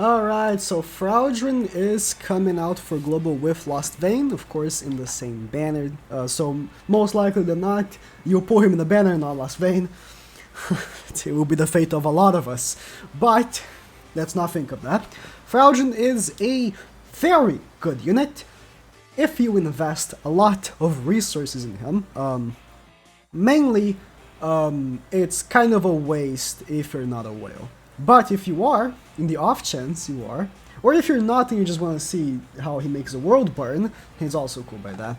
Alright, so Fraudrin is coming out for global with Lost Vein, of course, in the same banner. So most likely than not, you'll pull him in the banner, not Lost Vein. It will be the fate of a lot of us. But let's not think of that. Fraudrin is a very good unit if you invest a lot of resources in him. Mainly, it's kind of a waste if you're not a whale. But if you are, in the off chance you are, or if you're not and you just want to see how he makes the world burn, he's also cool by that.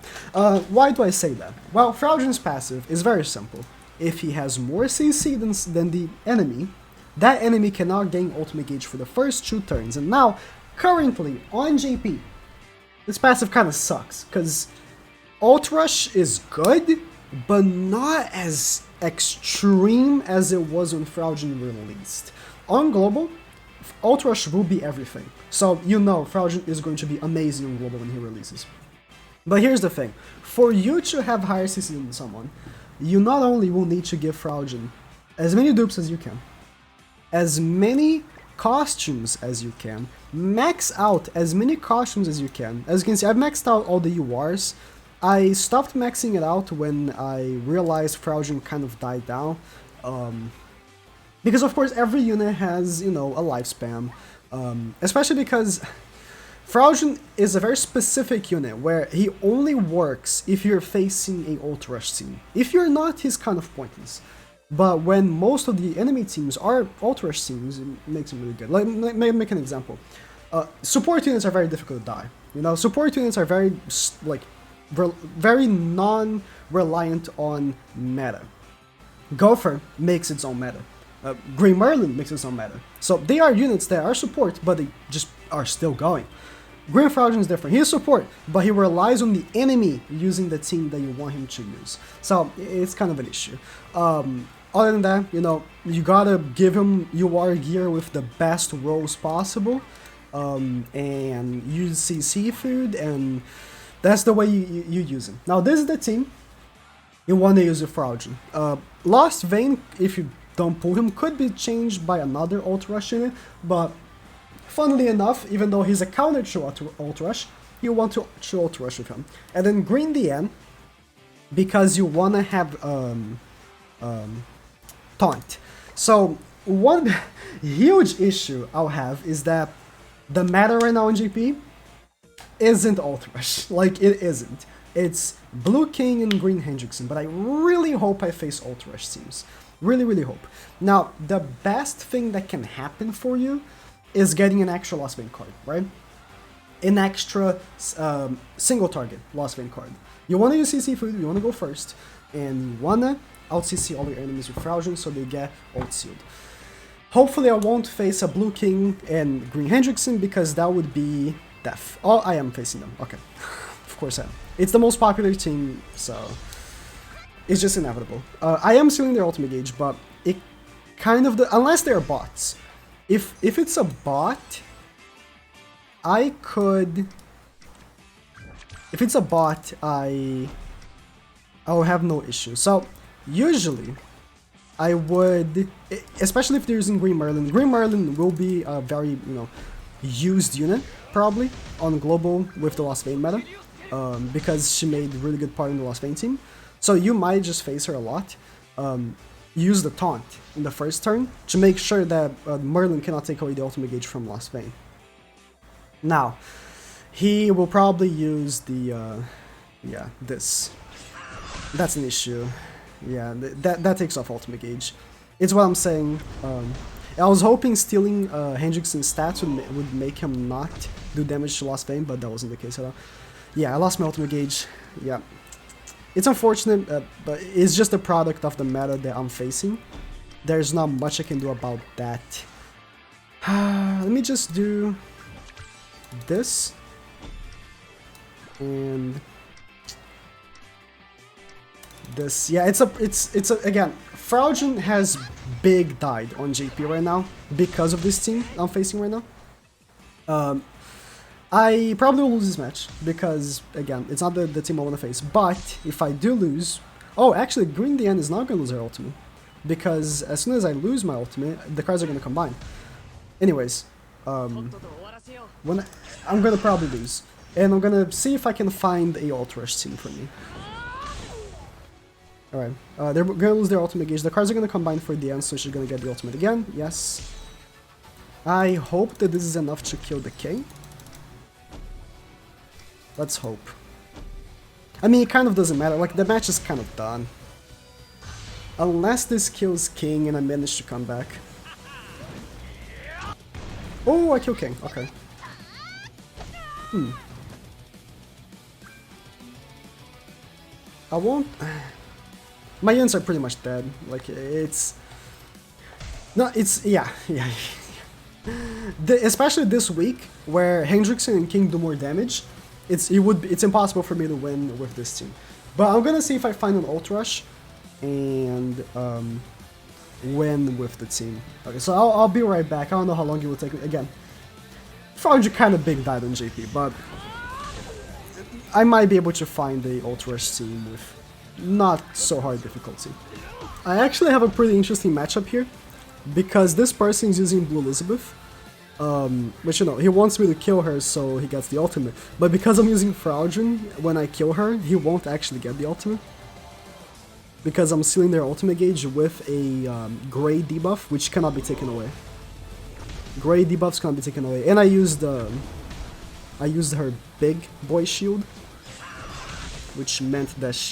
Why do I say that? Well, Fraudrin's passive is very simple. If he has more CC than the enemy, that enemy cannot gain ultimate gauge for the first 2 turns. And now, currently, on JP, this passive kind of sucks, because Ult Rush is good, but not as extreme as it was when Fraudrin released. On global, Ult Rush will be everything. So you know Fraudrin is going to be amazing on global when he releases. But here's the thing. For you to have higher CC than someone, you not only will need to give Fraudrin as many dupes as you can, as many costumes as you can, max out as many costumes as you can. As you can see, I've maxed out all the URs. I stopped maxing it out when I realized Fraudrin kind of died down. Because of course every unit has, you know, a lifespan, especially because Fraudrin is a very specific unit where he only works if you're facing a Ult Rush team. If you're not, he's kind of pointless. But when most of the enemy teams are Ult Rush teams, it makes him really good. Let me make an example. Support units are very difficult to die. You know, support units are very, like, very non-reliant on meta. Gopher makes its own meta. Green Merlin makes its own meta. So they are units that are support, but they just are still going. Green Fraudrin is different. He is support, but he relies on the enemy using the team that you want him to use. So it's kind of an issue. Other than that, you know, you gotta give him UR gear with the best rolls possible, and use CC food, and that's the way you use him. Now this is the team you want to use with Fraudrin. Lost Vein, if you don't pull him, could be changed by another Ult Rush unit, but funnily enough, even though he's a counter to Ult Rush, you want to Ult Rush with him. And then Green DN, because you want to have taunt. So one huge issue I'll have is that the meta right now in GP isn't Ult Rush. Like, it isn't. It's Blue King and Green Hendrickson, but I really hope I face Ult Rush teams. Really, really hope. Now, the best thing that can happen for you is getting an extra Lost Vein card, right? An extra single target Lost Vein card. You want to use CC food, you want to go first, and you want to out CC all your enemies with Fraudrin so they get ult sealed. Hopefully I won't face a Blue King and Green Hendrickson because that would be death. Oh, I am facing them. Okay. Of course I am. It's the most popular team, so it's just inevitable. I am sealing their ultimate gauge, but it kind of... unless they're bots. If it's a bot, I could... If it's a bot, I'll have no issue. So, usually, I would... especially if they're using Green Merlin. Green Merlin will be a very, you know, used unit, probably, on global with the Lost Vein meta. Because she made a really good part in the Lost Vein team. So you might just face her a lot. Use the taunt in the first turn to make sure that Merlin cannot take away the ultimate gauge from Lost Vein. Now, he will probably use the, yeah, this. That's an issue. Yeah, that takes off ultimate gauge. It's what I'm saying. I was hoping stealing Hendrickson's stats would make him not do damage to Lost Vein, but that wasn't the case at all. Yeah, I lost my ultimate gauge. Yeah. It's unfortunate, but it's just a product of the meta that I'm facing. There's not much I can do about that. Let me just do this. And this. Yeah, it's a again, Fraudrin has big died on JP right now because of this team I'm facing right now. I probably will lose this match because, again, it's not the team I want to face. But if I do lose... oh, actually, Green DN is not going to lose her ultimate. Because as soon as I lose my ultimate, the cards are going to combine. Anyways, when I'm gonna probably lose. And I'm gonna see if I can find a ult rush team for me. Alright, they're gonna lose their ultimate gauge. The cards are gonna combine for the end, so she's gonna get the ultimate again. Yes. I hope that this is enough to kill the king. Let's hope. I mean, it kind of doesn't matter. Like, the match is kind of done. Unless this kills king and I manage to come back. Oh, I kill king. Okay. I won't... My units are pretty much dead. Like, it's... No, it's... Yeah. Especially this week, where Hendrickson and King do more damage, it's impossible for me to win with this team. But I'm gonna see if I find an ult rush and win with the team. Okay, so I'll be right back. I don't know how long it will take me. Again, Fraudrin kind of big died on JP, but I might be able to find the ult rush team with not so hard difficulty. I actually have a pretty interesting matchup here, because this person is using Blue Elizabeth, which, you know, he wants me to kill her so he gets the ultimate, but because I'm using Fraudrin, when I kill her, he won't actually get the ultimate, because I'm sealing their ultimate gauge with a gray debuff, which cannot be taken away. Gray debuffs cannot be taken away, and I used her big boy shield, which meant that what's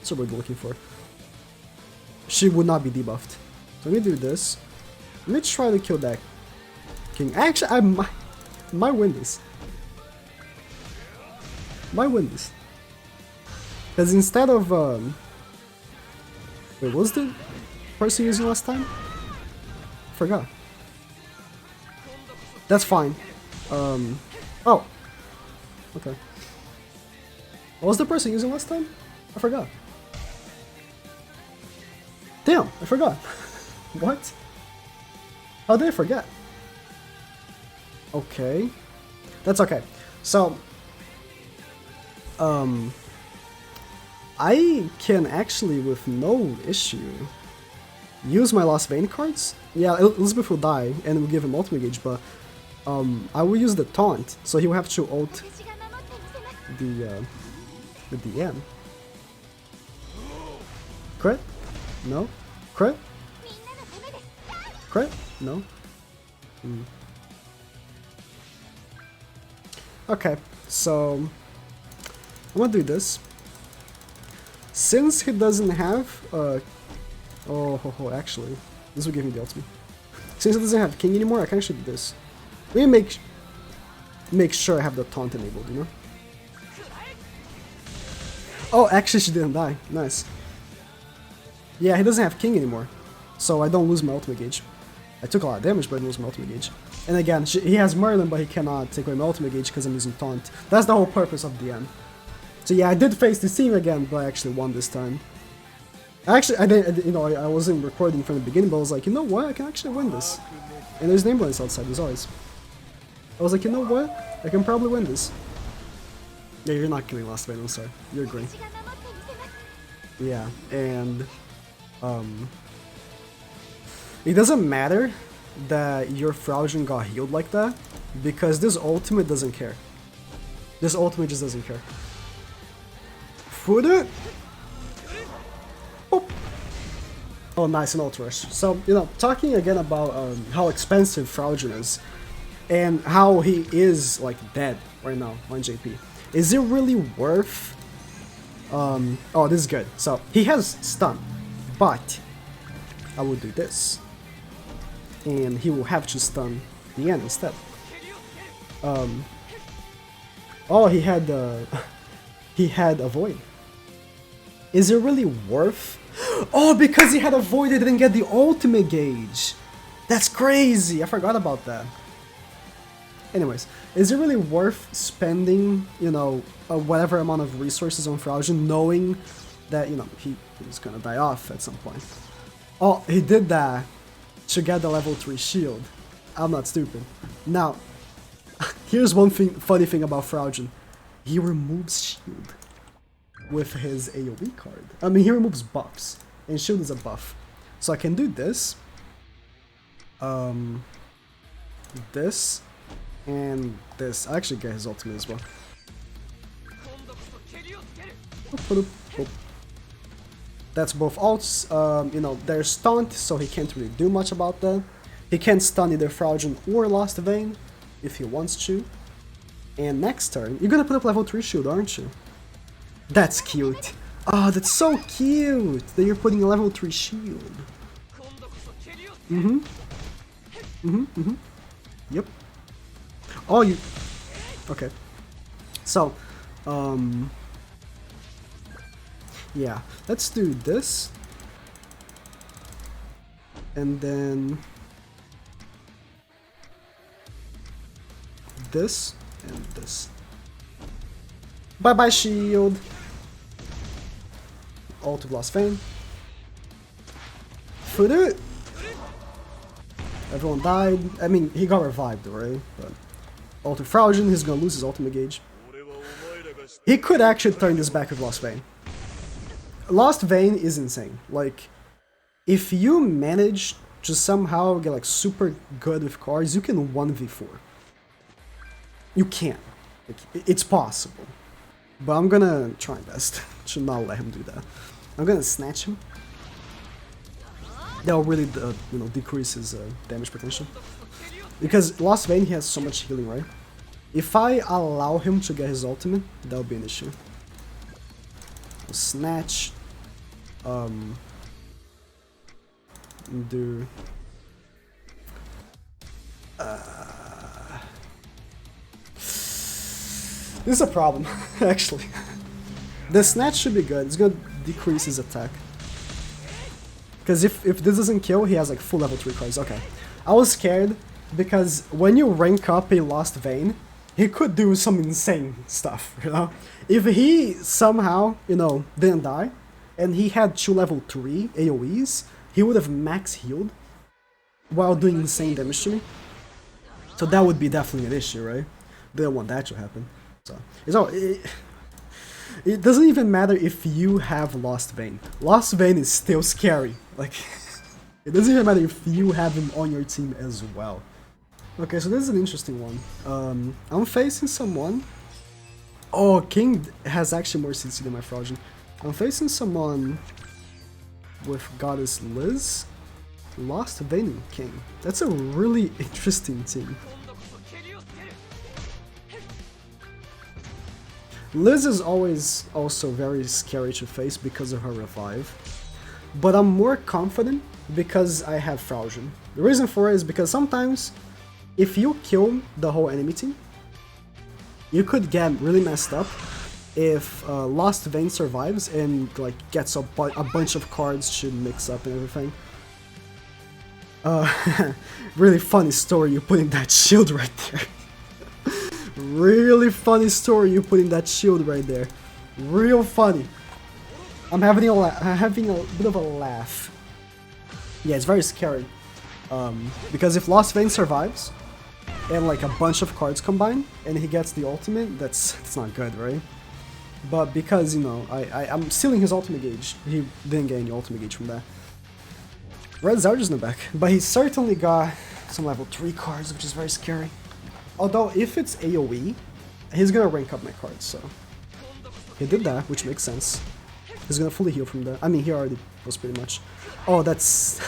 the word we're looking for? She would not be debuffed. So let me do this. Let me try to kill that king. Actually, I might win this. Might win this. Because instead of wait, what was the person using last time? Forgot. That's fine. Oh. Okay. What was the person using last time? I forgot. Damn, I forgot. What? How did I forget? Okay. That's okay. So, I can actually, with no issue, use my Lost Vein cards. Yeah, Elizabeth will die, and will give him ultimate gauge, but I will use the taunt, so he will have to ult the DM. Crit? No. Crit? Crit? No. Okay, so I'm gonna do this. Since he doesn't have actually, this will give me the ultimate. Since he doesn't have king anymore, I can actually do this. Let me make sure I have the taunt enabled, you know? Oh, actually she didn't die. Nice. Yeah, he doesn't have king anymore, so I don't lose my ultimate gauge. I took a lot of damage, but I didn't lose my ultimate gauge. And again, he has Merlin, but he cannot take away my ultimate gauge because I'm using taunt. That's the whole purpose of DM. So yeah, I did face this team again, but I actually won this time. Actually, I didn't, you know, I wasn't recording from the beginning, but I was like, you know what, I can actually win this. And there's an ambulance outside, as always. I was like, you know what, I can probably win this. Yeah, you're not killing Lost Vein, I'm sorry. You're green. Yeah, and it doesn't matter that your Fraudrin got healed like that, because this ultimate doesn't care. This ultimate just doesn't care. Food it! Oh. Oh, nice, an ult rush. So, you know, talking again about how expensive Fraudrin is, and how he is, like, dead right now on JP. Is it really worth... oh, this is good. So, he has stun, but I will do this. And he will have to stun the end instead. Oh, he had a void. Is it really worth? Oh, because he had a void, he didn't get the ultimate gauge. That's crazy. I forgot about that. Anyways, is it really worth spending, you know, whatever amount of resources on Fraudrin, knowing that, you know, he's gonna die off at some point? Oh, he did that to get the level 3 shield. I'm not stupid. Now, here's one funny thing about Fraudrin. He removes shield with his AoE card. I mean, he removes buffs, and shield is a buff. So I can do this, This and this. I actually get his ultimate as well. That's both ults. You know, they're stunned, so he can't really do much about that. He can stun either Fraudrin or Lost Vein if he wants to. And next turn, you're gonna put up level 3 shield, aren't you? That's cute. Oh, that's so cute that you're putting a level 3 shield. Yep. Oh, you... Okay. So, yeah, let's do this. And then... this and this. Bye-bye shield! Ult of Lost Vein. Fudu! Everyone died. I mean, he got revived, right? But ult of Fraudrin, he's gonna lose his ultimate gauge. He could actually turn this back with Lost Vein. Lost Vein is insane. Like, if you manage to somehow get like super good with cards, you can 1v4. You can. It's possible. But I'm gonna try my best to not let him do that. I'm gonna snatch him. That'll really, you know, decrease his damage potential. Because Lost Vein, he has so much healing, right? If I allow him to get his ultimate, that'll be an issue. Snatch. Do. This is a problem, actually. The snatch should be good. It's gonna decrease his attack. Because if this doesn't kill, he has like full level 3 cards. Okay. I was scared because when you rank up a Lost Vein, he could do some insane stuff, you know? If he somehow, you know, didn't die, and he had 2 level 3 AoEs, he would have max healed while doing insane damage to me. So that would be definitely an issue, right? Didn't want that to happen. So it doesn't even matter if you have Lost Vein. Lost Vein is still scary. Like, it doesn't even matter if you have him on your team as well. Okay, so this is an interesting one. I'm facing someone. Oh, King has actually more CC than my Fraudrin. I'm facing someone with Goddess Liz, Lost Vein and King. That's a really interesting team. Liz is always also very scary to face because of her revive, but I'm more confident because I have Fraudrin. The reason for it is because sometimes, if you kill the whole enemy team, you could get really messed up if Lost Vein survives and like gets a bunch of cards to mix up and everything. Really funny story you put in that shield right there. Really funny story you put in that shield right there. Real funny. I'm having a bit of a laugh. Yeah, it's very scary. Because if Lost Vein survives and like a bunch of cards combine and he gets the ultimate, that's not good, right? But because, you know, I'm stealing his ultimate gauge, he didn't get any ultimate gauge from that. Red Zarya's in the back, but he certainly got some level 3 cards, which is very scary. Although, if it's AoE, he's gonna rank up my cards, so... He did that, which makes sense. He's gonna fully heal from that. I mean, he already was pretty much. Oh, that's...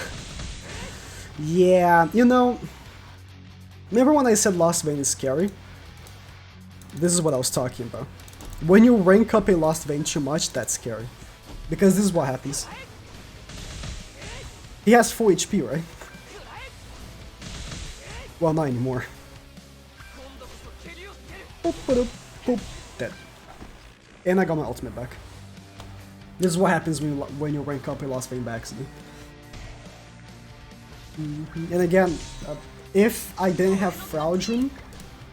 yeah, you know... Remember when I said Lost Vein is scary? This is what I was talking about. When you rank up a Lost Vein too much, that's scary. Because this is what happens. He has full HP, right? Well, not anymore. Boop, boop, boop, dead. And I got my ultimate back. This is what happens when you rank up a Lost Vein by accident. And again, if I didn't have Fraudrin,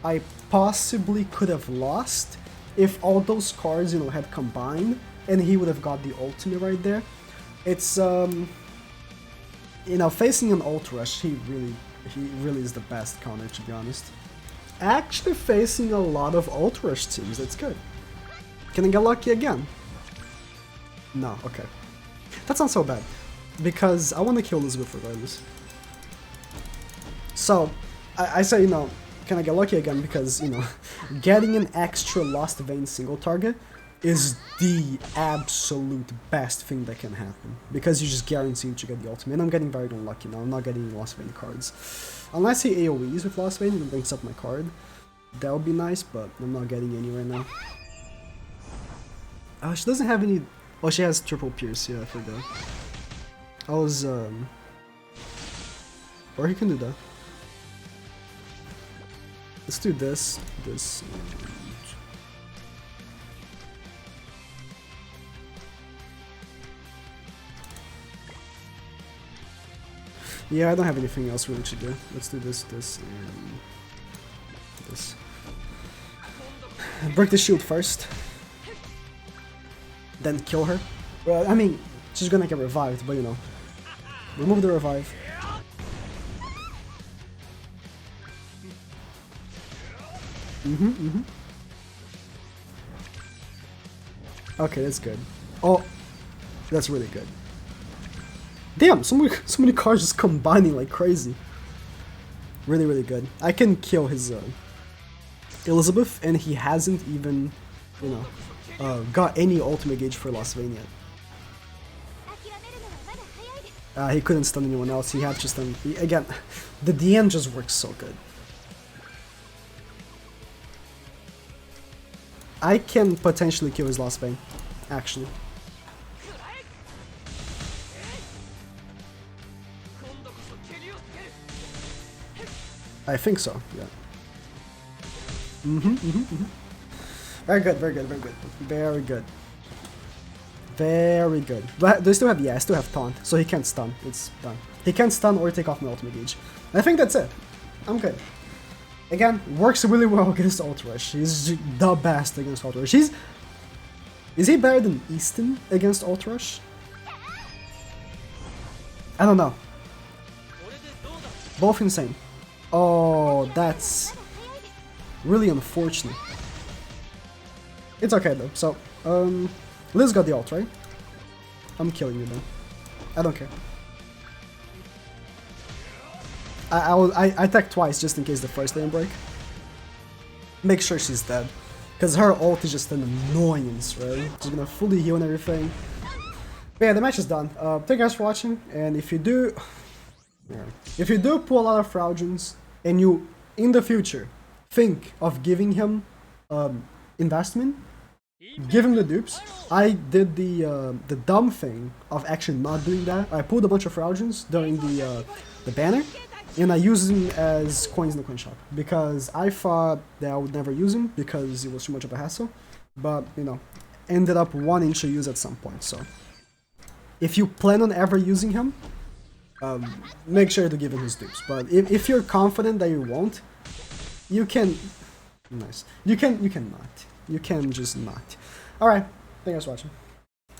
I possibly could have lost if all those cards, you know, had combined, and he would have got the ultimate right there. It's you know, facing an ult rush, he really is the best counter, to be honest. Actually facing a lot of ult rush teams, that's good. Can I get lucky again? No, okay. That's not so bad, because I want to kill Elizabeth regardless. So, I say, you know, can I get lucky again? Because, you know, getting an extra Lost Vein single target is the absolute best thing that can happen. Because you just guarantee to get the ultimate. And I'm getting very unlucky now. I'm not getting any Lost Vein cards. Unless he AoEs with Lost Vein and brings up my card. That would be nice, but I'm not getting any right now. Oh, she doesn't have any... Oh, she has triple pierce, yeah, I forgot. I was, Or he can do that. Let's do this, and... Yeah, I don't have anything else really to do. Let's do this, and... this. Break the shield first. Then kill her. Well, I mean, she's gonna get revived, but you know. Remove the revive. Okay, that's good. Oh, that's really good. Damn, so many cards just combining like crazy. Really, really good. I can kill his Elizabeth, and he hasn't even, you know, got any ultimate gauge for Lost Vein yet. He couldn't stun anyone else. He had to stun. Again, the DN just works so good. I can potentially kill his Lost Vein, actually. I think so, yeah. Very good, very good, very good. Very good. Very good. But do I still have... Yeah, I still have taunt, so he can't stun. It's done. He can't stun or take off my ultimate gauge. I think that's it. I'm good. Again, works really well against Ult Rush. He's the best against Ult Rush. Is he better than Easton against Ult Rush? I don't know. Both insane. Oh, that's really unfortunate. It's okay though. So, Liz got the ult, right? I'm killing you then. I don't care. I attack twice just in case the first didn't break. Make sure she's dead. Because her ult is just an annoyance, right? She's gonna fully heal and everything. But yeah, the match is done. Thank you guys for watching, and if you do... Yeah. If you do pull a lot of Fraudrins, and you, in the future, think of giving him investment, give him the dupes. I did the dumb thing of actually not doing that. I pulled a bunch of Fraudrins during the banner, and I used them as coins in the coin shop, because I thought that I would never use him because it was too much of a hassle, but, you know, ended up wanting to use at some point, so... If you plan on ever using him, make sure to give him his dupes. But if you're confident that you won't, you can... Nice. You can not. You can just not. Alright, thank you guys for watching.